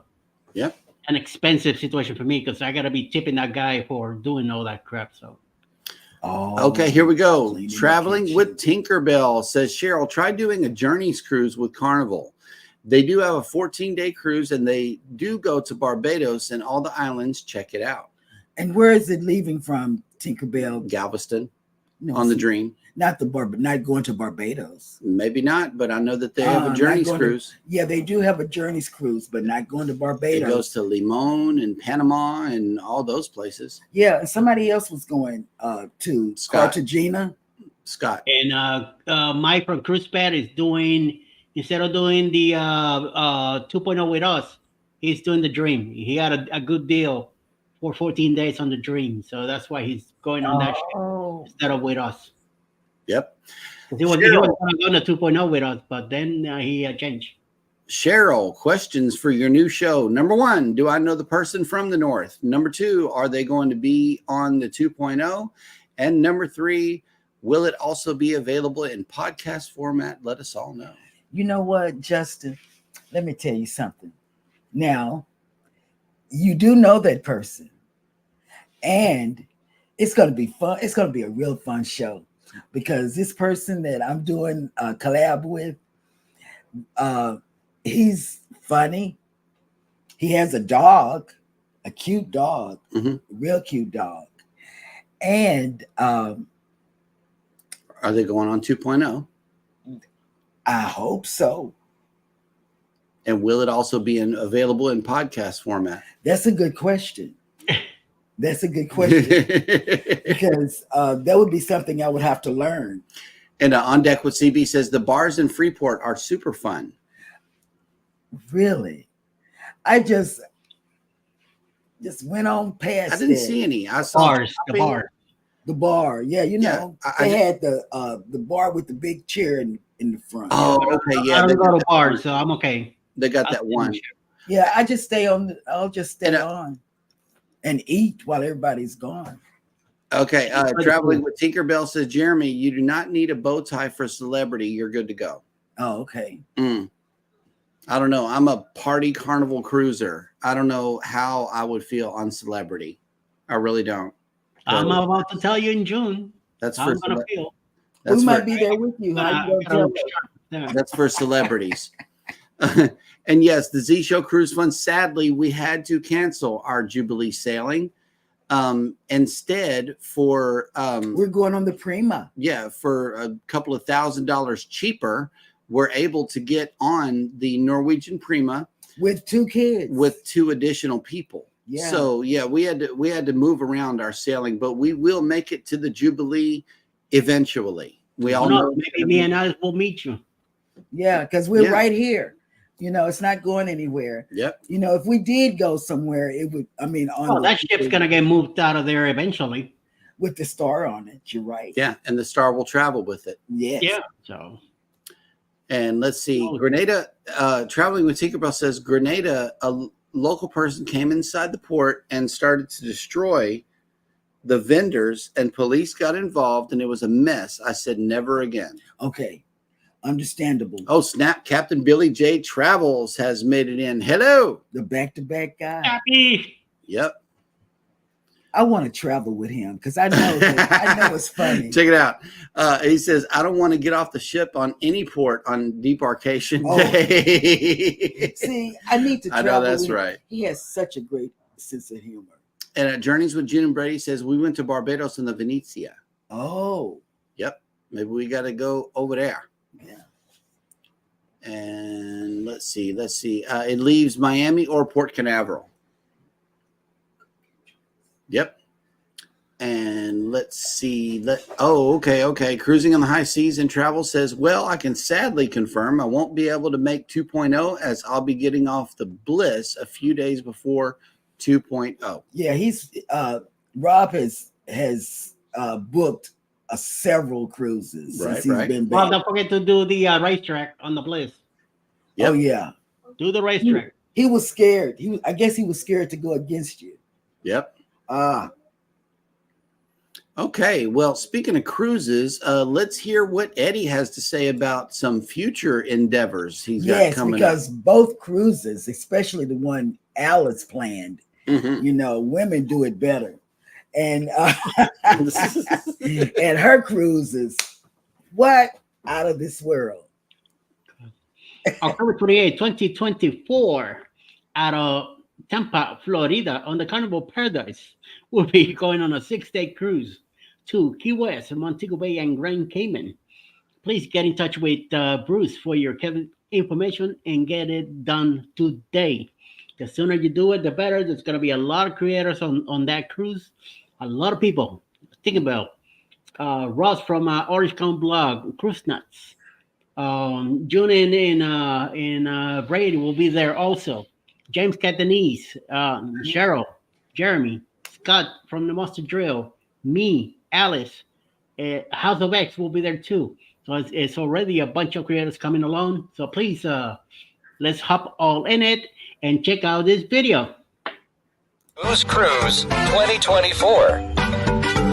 expensive situation for me, because I got to be tipping that guy for doing all that crap. So. Okay, here we go. Traveling with Tinkerbell says, Cheryl, try doing a Journeys cruise with Carnival. They do have a 14-day cruise, and they do go to Barbados and all the islands. Check it out. And where is it leaving from, Tinkerbell? Galveston, No, on the Dream. Not going to Barbados. Maybe not, but I know that they have a Journeys cruise. They do have a Journeys cruise, but not going to Barbados. It goes to Limon and Panama and all those places. Yeah, and somebody else was going to Cartagena. Scott. And Mike from Cruise Pad is doing, instead of doing the 2.0 with us, he's doing the Dream. He had a good deal for 14 days on the Dream. So that's why he's going on that ship instead of with us. Yep. He was going to 2.0 with us, but then he changed. Cheryl, questions for your new show. Number 1, do I know the person from the North? Number 2, are they going to be on the 2.0? And number 3, will it also be available in podcast format? Let us all know. You know what, Justin? Let me tell you something. Now, you do know that person. And it's going to be fun. It's going to be a real fun show, because this person that I'm doing a collab with, he's funny. He has a dog, a cute dog, real cute dog. And are they going on 2.0? I hope so. And will it also be available in podcast format? That's a good question. That's a good question, because that would be something I would have to learn. And On Deck with CB says the bars in Freeport are super fun. Really? I just went on past. I didn't see any. I saw the bar. Yeah, they had the bar with the big chair in the front. Oh, okay, yeah. I don't go to bars, so I'm okay. They got that one. Yeah, I just stay on. I'll just stay on and eat while everybody's gone. Okay. Pretty Traveling cool. with Tinkerbell says, Jeremy, you do not need a bow tie for celebrity. You're good to go. Oh, okay. I don't know. I'm a party carnival cruiser. I don't know how I would feel on celebrity. I really don't. I'm about to tell you in June That's how for I'm gonna feel. that's We for, might be there with you. How you gonna tell us? that's for celebrities. And yes, the Z Show Cruise Fund. Sadly, we had to cancel our Jubilee sailing. Instead, for We're going on the Prima. for a couple of $1,000 cheaper, we're able to get on the Norwegian Prima With 2 kids. with 2 additional people. Yeah. So yeah, we had to move around our sailing, but we will make it to the Jubilee eventually. We all know maybe me and Alice will meet you. Yeah, because we're Yeah. right here. It's not going anywhere. Yep. If we did go somewhere, it would. I mean, on That ship's gonna get moved out of there eventually. with the star on it. You're right. Yeah, and the star will travel with it. Yes. Yeah. So And let's see, Oh. Grenada, Traveling with Tinkerbell says, Grenada, a local person came inside the port and started to destroy the vendors, and police got involved, and it was a mess. I said, never again. Okay. Understandable. Oh, snap. Captain Billy J. Travels has made it in. Hello. The back-to-back guy. happy. Yep. I want to travel with him because I know it's funny. Check it out. He says, I don't want to get off the ship on any port on debarkation Oh. day. See, I need to I travel. know that's with him. right. He has such a great sense of humor. And at Journeys with June and Brady says, we went to Barbados and the Venezia. Oh, Yep. Maybe we got to go over there. yeah. And let's see. It leaves Miami or Port Canaveral. Yep. And let's see. Okay. Cruising on the high seas and travel says, well, I can sadly confirm I won't be able to make 2.0 as I'll be getting off the Bliss a few days before 2.0. Yeah, he's Rob has booked several cruises Right, since he's right. been Well, back. don't forget to do the racetrack on the Bliss. Yep. Oh yeah, Do the racetrack. he was scared. I guess he was scared to go against you. Yep. Ah, Okay. Well, speaking of cruises, let's hear what Eddie has to say about some future endeavors he's got yes, coming because both cruises, especially the one Alice planned, up. Mhm. women do it better, and and her cruises, what out of this world? October 28, 2024, out of Tampa, Florida, on the Carnival Paradise, we'll be going on a 6-day cruise to Key West, Montego Bay, and Grand Cayman. Please get in touch with Bruce for your information and get it done today. The sooner you do it, the better. There's going to be a lot of creators on that cruise. A lot of people. Think about Ross from Orange County Blog, Cruise Nuts. June and Brady will be there also. James Catanese, Cheryl, Jeremy, Scott from the Monster Drill, me, Alice, House of X will be there too. So it's already a bunch of creators coming along. So please, let's hop all in it and check out this video. Who's Cruise 2024.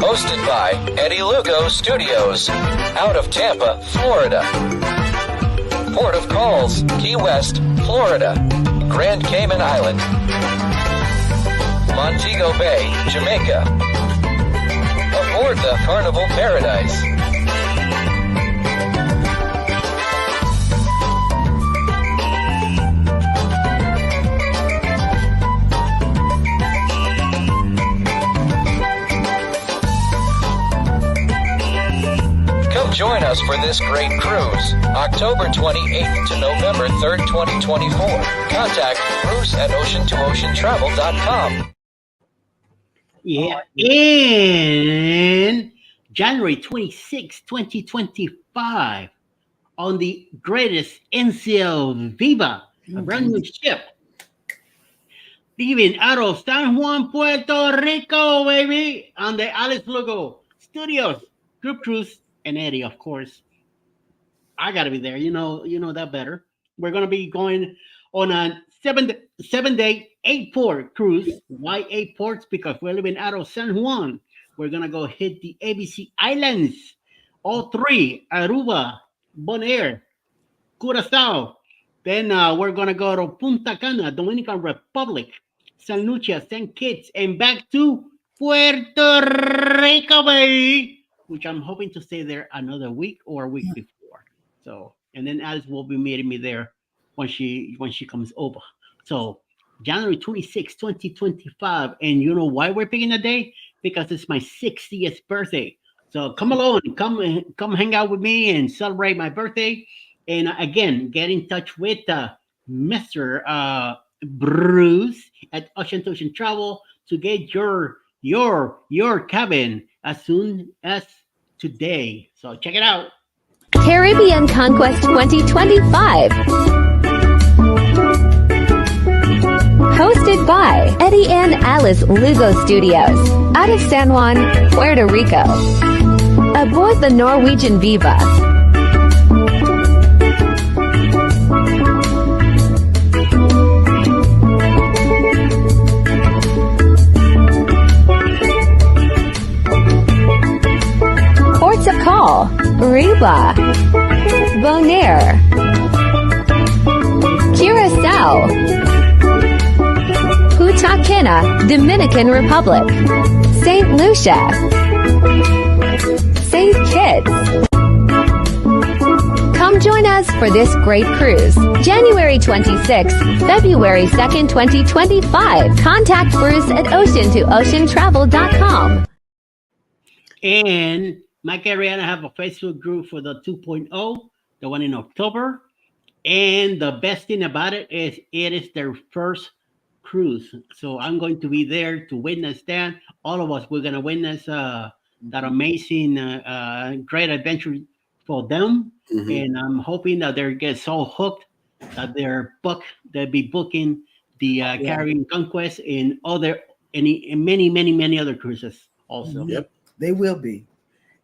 Hosted by Eddie Lugo Studios, out of Tampa, Florida. Port of calls, Key West, Florida. Grand Cayman Island. Montego Bay, Jamaica. Aboard the Carnival Paradise. Come join us for this great cruise, October 28th to November 3rd, 2024. Contact Bruce at ocean2oceantravel.com. Yeah. In January 26, 2025, on the greatest NCL Viva, a brand new ship, leaving out of San Juan, Puerto Rico, baby, on the Alice Lugo Studios group cruise, and Eddie, of course. I gotta be there. You know that better. We're gonna be going on a 7-day 8-port cruise. Why 8 ports? Because we're living out of San Juan. we're gonna go hit the ABC Islands, all three: Aruba, Bonaire, Curacao. Then we're gonna go to Punta Cana, Dominican Republic, San Lucia, St. Kitts, and back to Puerto Rico, baby, which I'm hoping to stay there another week or a week before. So, and then Alice will be meeting me there when she comes over. So, January 26, 2025. And you know why we're picking the day? Because it's my 60th birthday. So come along, come hang out with me and celebrate my birthday. And again, get in touch with Mr. Bruce at Ocean to Ocean Travel to get your cabin as soon as today. So check it out. Caribbean Conquest 2025. Hosted by Eddie and Alice Lugo Studios, out of San Juan, Puerto Rico. Aboard the Norwegian Viva. Ports of call: Aruba, Bonaire, Curacao, Punta Cana, Dominican Republic, St. Lucia, St. Kitts. Come join us for this great cruise. January 26th, February 2nd, 2025. Contact Bruce at ocean2oceantravel.com. And Mike and Rihanna have a Facebook group for the 2.0, the one in October. And the best thing about it is their first cruise. So I'm going to be there to witness that. All of us, we're going to witness that amazing, great adventure for them. Mhm. And I'm hoping that they get so hooked that they'll be booking the Caribbean Conquest and many other cruises also. Yep. They will be.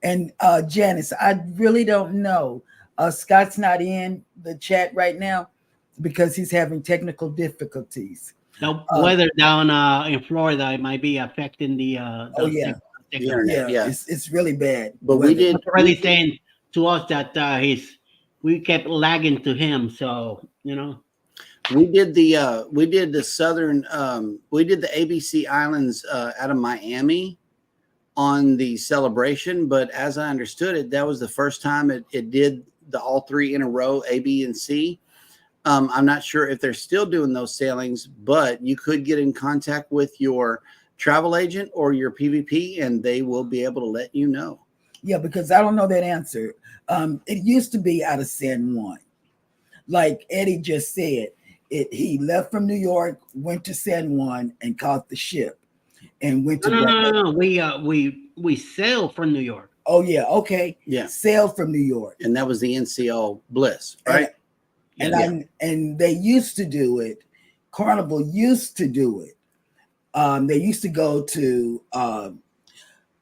And Janice, I really don't know. Scott's not in the chat right now because he's having technical difficulties. The weather down in Florida, it might be affecting the internet. Yeah. It's really bad. But we did already saying to us that we kept lagging to him. So we did the southern we did the ABC Islands out of Miami on the celebration, but as I understood it, that was the first time it did the all three in a row, A, B, and C. I'm not sure if they're still doing those sailings, but you could get in contact with your travel agent or your PVP, and they will be able to let you know. Yeah, because I don't know that answer. It used to be out of San Juan. Like Eddie just said, he left from New York, went to San Juan, and caught the ship. And went to no. We sailed from New York. Oh yeah, okay. Yeah. Sailed from New York. And that was the NCL Bliss, right? And they used to do it. Carnival used to do it. They used to go to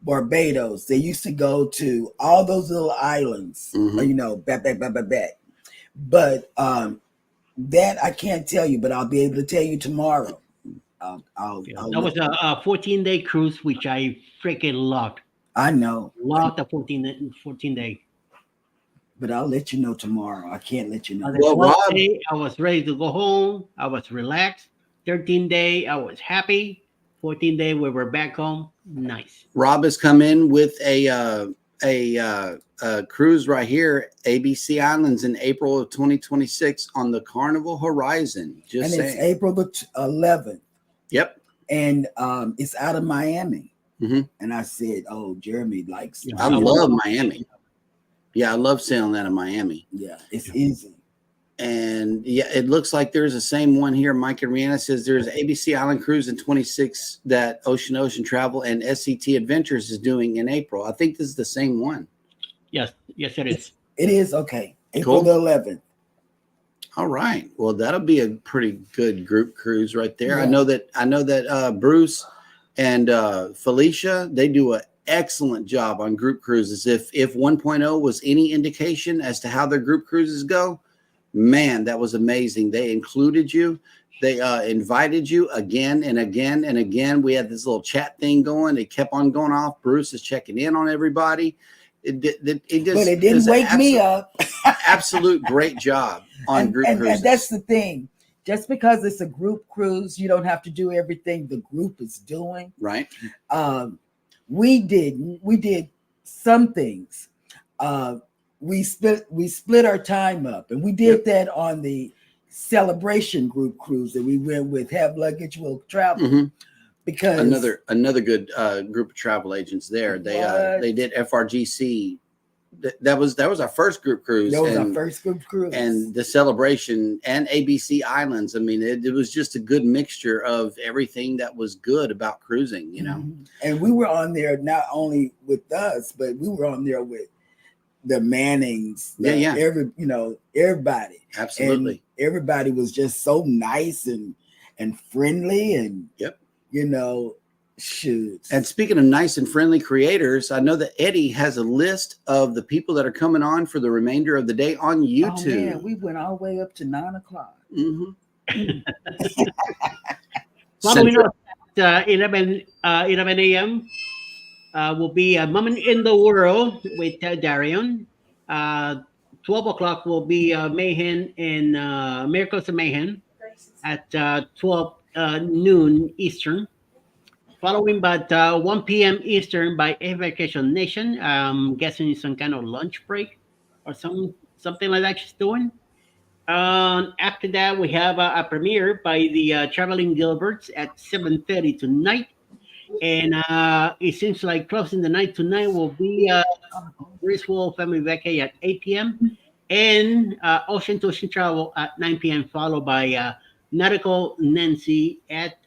Barbados. They used to go to all those little islands, back. But that I can't tell you, but I'll be able to tell you tomorrow. That was a 14-day cruise, which I freaking loved. I know. Loved the 14 day. But I'll let you know tomorrow. I can't let you know. Well, Rob, day, I was ready to go home. I was relaxed. 13-day, I was happy. 14-day, we were back home. Nice. Rob has come in with a cruise right here, ABC Islands, in April of 2026 on the Carnival Horizon. Just saying. It's April the 11th. Yep. And it's out of Miami. Mm-hmm. And I said, "Oh, Jeremy likes." I love Miami. Yeah, I love sailing out of Miami. Yeah, it's easy. And yeah, it looks like there's the same one here. Mike and Rihanna says there's ABC Island Cruise in 26 that Ocean Travel and SCT Adventures is doing in April. I think this is the same one. Yes, it is. It is okay. April the 11th. All right. Well, that'll be a pretty good group cruise right there. Yeah. I know that Bruce and Felicia, they do an excellent job on group cruises. If 1.0 was any indication as to how their group cruises go, man, that was amazing. They included you. They invited you again and again and again. We had this little chat thing going. It kept on going off. Bruce is checking in on everybody. It didn't wake me up. Absolute great job on group cruises. And that's the thing. Just because it's a group cruise, you don't have to do everything the group is doing. Right. We did some things. We split our time up, and we did that on the celebration group cruise that we went with. Have Luggage Will Travel. Because another good group of travel agents there. They did FRGC. That was our first group cruise. That was our first group cruise. And the celebration and ABC Islands. I mean, it was just a good mixture of everything that was good about cruising, you know. And we were on there not only with us, but we were on there with the Mannings. Everybody. Absolutely. And everybody was just so nice and friendly and shoot. And speaking of nice and friendly creators, I know that Eddie has a list of the people that are coming on for the remainder of the day on YouTube. Oh, man, we went all the way up to 9 o'clock. Following us at 11 a.m. Will be a Moment in the World with Darion. 12 o'clock will be Mayhem and Miracles of Mayhem at 12 noon Eastern. Following by 1 p.m. Eastern by A Vacation Nation. I'm guessing it's some kind of lunch break or something like that she's doing. After that, we have a premiere by the Traveling Gilberts at 7:30 tonight. And it seems like closing the night tonight will be Griswold Family Vacay at 8 p.m. and Ocean to Ocean Travel at 9 p.m. followed by Nautical Nancy at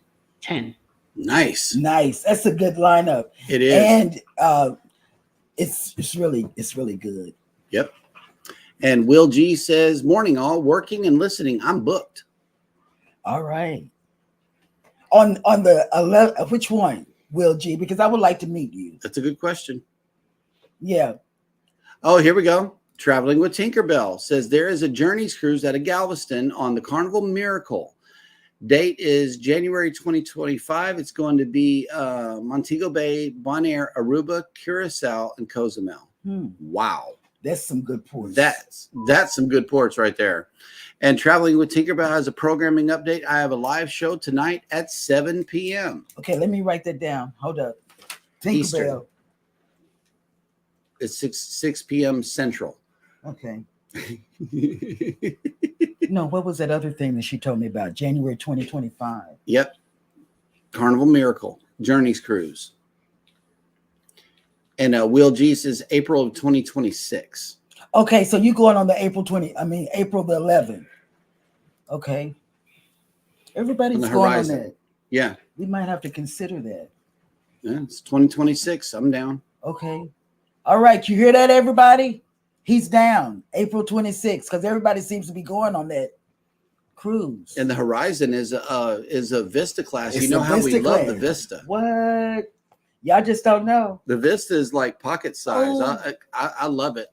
10. Nice. That's a good lineup. It is. And it's really good. Yep. And Will G says, morning all, working and listening. I'm booked. All right. On the 11th, which one, Will G? Because I would like to meet you. That's a good question. Yeah. Oh, here we go. Traveling with Tinkerbell says there is a Journeys cruise out of Galveston on the Carnival Miracle. Date is January 2025. It's going to be Montego Bay, Bonaire, Aruba, Curacao, and Cozumel. Wow. That's some good ports. That's some good ports right there. And Traveling with Tinkerbell has a programming update. I have a live show tonight at 7 p.m. Okay, let me write that down. Hold up. Tinkerbell. Eastern. It's 6 p.m. Central. Okay. No, what was that other thing that she told me about? January 2025. Yep. Carnival Miracle, Journeys Cruise. And Will G says April of 2026. Okay, so you going on the April the 11th. Okay. Everybody's going on that. Yeah. We might have to consider that. Yeah, it's 2026. I'm down. Okay. All right, you hear that, everybody? He's down April 26th because everybody seems to be going on that cruise. And the Horizon is a Vista class. It's you know a how Vista we love class. the Vista. What? Y'all just don't know. The Vista is like pocket size. Oh. I love it.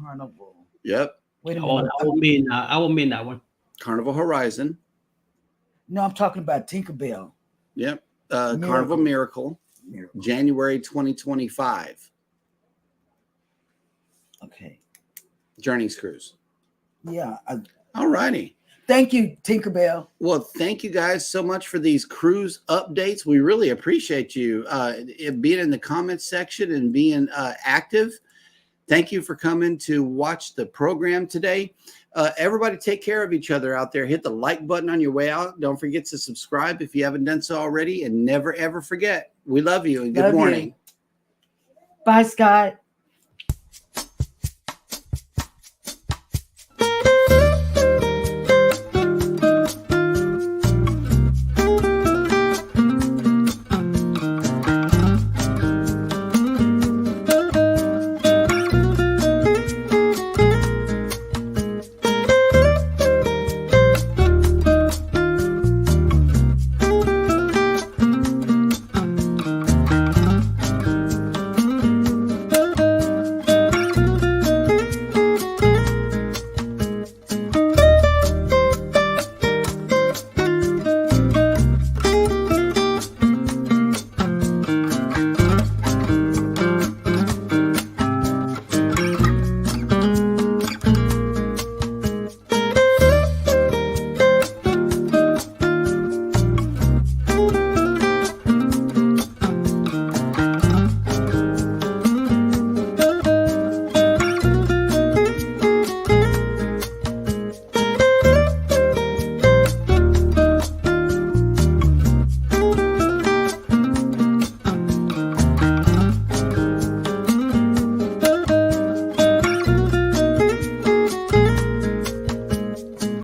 Carnival. Yep. Wait a minute. I won't be in that one. Carnival Horizon. No, I'm talking about Tinkerbell. Yep. Carnival Miracle. January 2025. Okay. Journeys Cruise. Yeah. All righty. Thank you, Tinkerbell. Well, thank you guys so much for these cruise updates. We really appreciate you being in the comments section and being active. Thank you for coming to watch the program today. Everybody take care of each other out there. Hit the like button on your way out. Don't forget to subscribe if you haven't done so already. And never, ever forget, we love you and good morning. Bye, Scott.